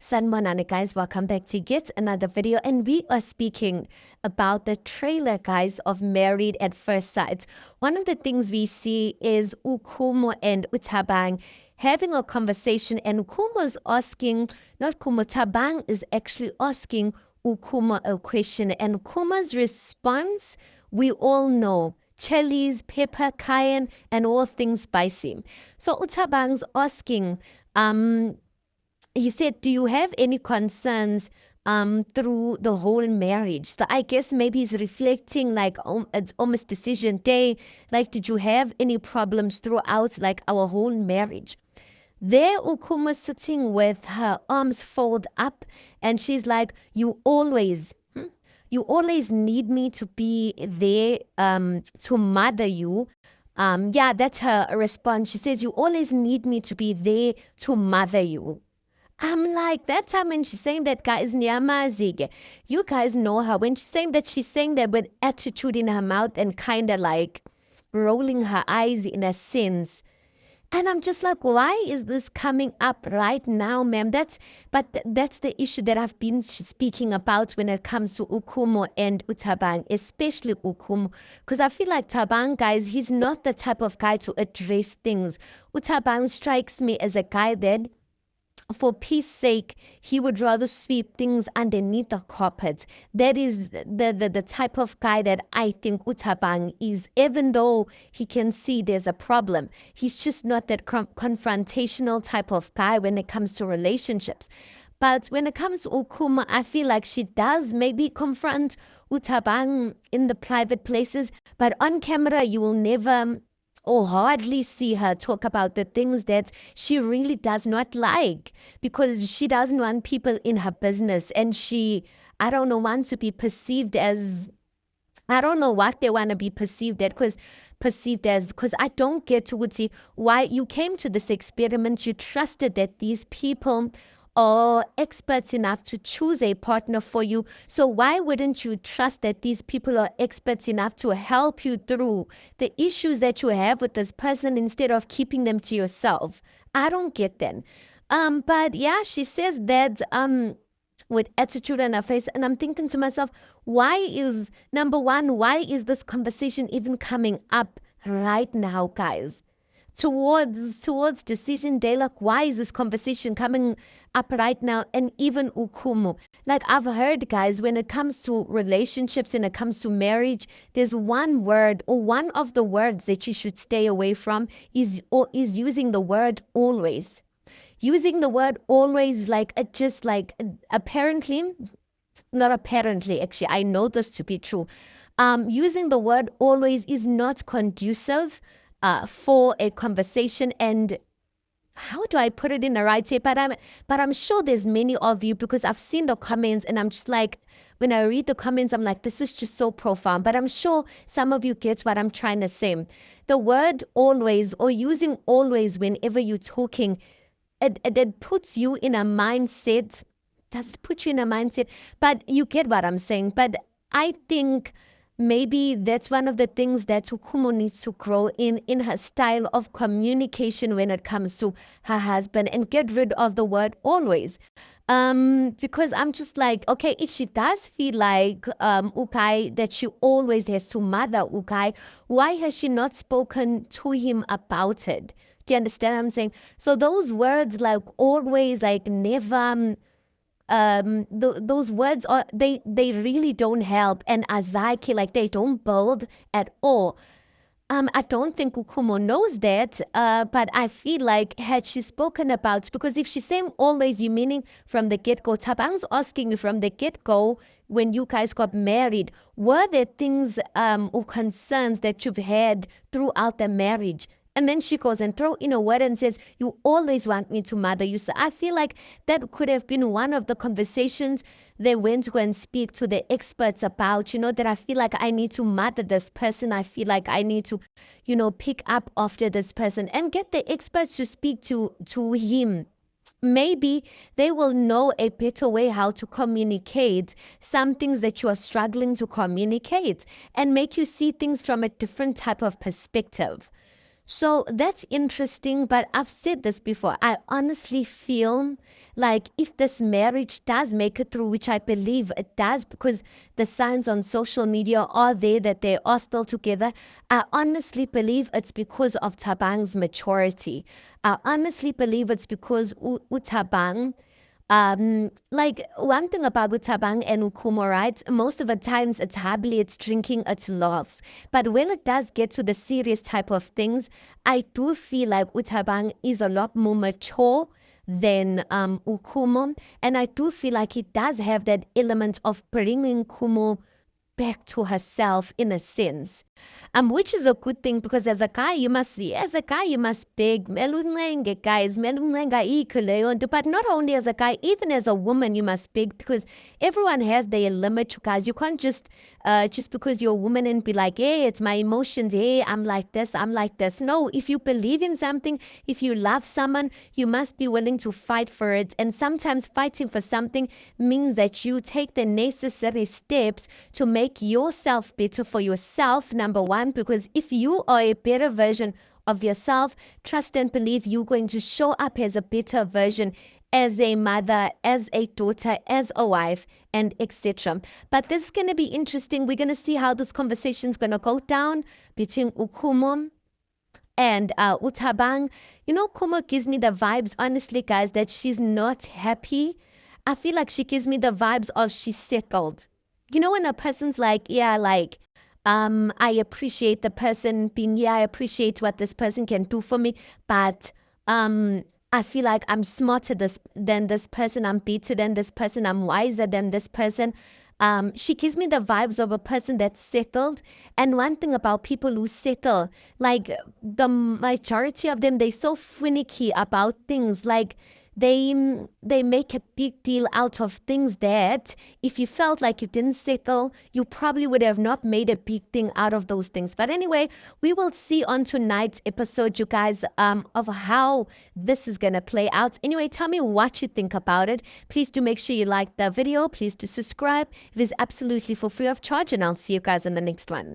Sanmonana guys, welcome back to yet another video, and we are speaking about the trailer guys of Married at First Sight. One of the things we see is Khumo and Thabang having a conversation, and Khumo's asking, not Khumo, Thabang is actually asking Khumo a question, and Khumo's response, we all know, chilies, pepper, cayenne, and all things spicy. So Thabang's asking, he said, do you have any concerns through the whole marriage? So I guess maybe he's reflecting like it's almost decision day. Like, did you have any problems throughout like our whole marriage? There Ukuma sitting with her arms folded up, and she's like, you always need me to be there to mother you. Yeah, that's her response. She says, you always need me to be there to mother you. I'm like, that time when she's saying that, guys, Nyamazige, you guys know her. When she's saying that with attitude in her mouth and kind of like rolling her eyes in a sense. And I'm just like, why is this coming up right now, ma'am? That's the issue that I've been speaking about when it comes to Khumo and Thabang, especially Khumo, because I feel like Thabang, guys, he's not the type of guy to address things. Thabang strikes me as a guy that, for peace sake, he would rather sweep things underneath the carpet. That is the type of guy that I think Thabang is. Even though he can see there's a problem, he's just not that confrontational type of guy when it comes to relationships. But when it comes to Khumo, I feel like she does maybe confront Thabang in the private places, but on camera you will never or hardly see her talk about the things that she really does not like, because she doesn't want people in her business, and I don't know, wants to be perceived as, I don't know what they want to be perceived as, because I don't get to see why you came to this experiment. You trusted that these people are experts enough to choose a partner for you. So why wouldn't you trust that these people are experts enough to help you through the issues that you have with this person instead of keeping them to yourself? I don't get that. But yeah, she says that with attitude on her face, and I'm thinking to myself, number one, why is this conversation even coming up right now, guys? Towards decision day, like, why is this conversation coming up right now? And even Khumo, like, I've heard, guys, when it comes to relationships and it comes to marriage, there's one word, or one of the words that you should stay away from is using the word always. Using the word always, like, apparently, not apparently, actually, I know this to be true. Using the word always is not conducive for a conversation. And how do I put it in the right way? But I'm sure there's many of you, because I've seen the comments, and I'm just like, when I read the comments, I'm like, this is just so profound. But I'm sure some of you get what I'm trying to say. The word always, or using always whenever you're talking, it puts you in a mindset. Does put you in a mindset, but you get what I'm saying. But I think maybe that's one of the things that Khumo needs to grow in her style of communication when it comes to her husband, and get rid of the word always. Because I'm just like, okay, if she does feel like Ukai, that she always has to mother Ukai, why has she not spoken to him about it? Do you understand what I'm saying? So those words like always, like never, those words are, they really don't help, and Azaki, like, they don't build at all. I don't think Khumo knows that, but I feel like had she spoken about, because if she's saying always, you meaning from the get-go, Thabang's asking you from the get-go, when you guys got married, were there things or concerns that you've had throughout the marriage? And then she goes and throw in a word and says, you always want me to mother you. So I feel like that could have been one of the conversations they went to go and speak to the experts about, that I feel like I need to mother this person. I feel like I need to, pick up after this person, and get the experts to speak to him. Maybe they will know a better way how to communicate some things that you are struggling to communicate, and make you see things from a different type of perspective. So that's interesting, but I've said this before. I honestly feel like if this marriage does make it through, which I believe it does because the signs on social media are there that they are still together, I honestly believe it's because of Thabang's maturity. I honestly believe it's because Thabang like one thing about with Thabang and Khumo, right? Most of the times it's happily, it's drinking, it's laughs. But when it does get to the serious type of things, I do feel like Thabang is a lot more mature than Khumo, and I do feel like he does have that element of bringing Khumo back to herself in a sense. Which is a good thing because as a guy you must beg melunenge guys melungenga ikho leyo nto. But not only as a guy, even as a woman you must beg because everyone has their limit, you guys. You can't just because you're a woman and be like, hey, it's my emotions, hey, I'm like this, I'm like this. No, if you believe in something, if you love someone, you must be willing to fight for it. And sometimes fighting for something means that you take the necessary steps to make yourself better for yourself, number one, because if you are a better version of yourself, trust and believe you're going to show up as a better version, as a mother, as a daughter, as a wife, and etc. But this is going to be interesting. We're going to see how this conversation is going to go down between Khumo and Thabang. You know, Khumo gives me the vibes, honestly, guys, that she's not happy. I feel like she gives me the vibes of she's settled. You know, when a person's like, yeah, like, I appreciate the person being, yeah, I appreciate what this person can do for me, but I feel like I'm smarter than this person, I'm better than this person, I'm wiser than this person. She gives me the vibes of a person that's settled. And one thing about people who settle, like the majority of them, they're so finicky about things. Like they make a big deal out of things that if you felt like you didn't settle, you probably would have not made a big thing out of those things. But anyway, we will see on tonight's episode, you guys, of how this is gonna play out. Anyway, tell me what you think about it. Please do make sure you like the video. Please do subscribe. It is absolutely for free of charge, and I'll see you guys in the next one.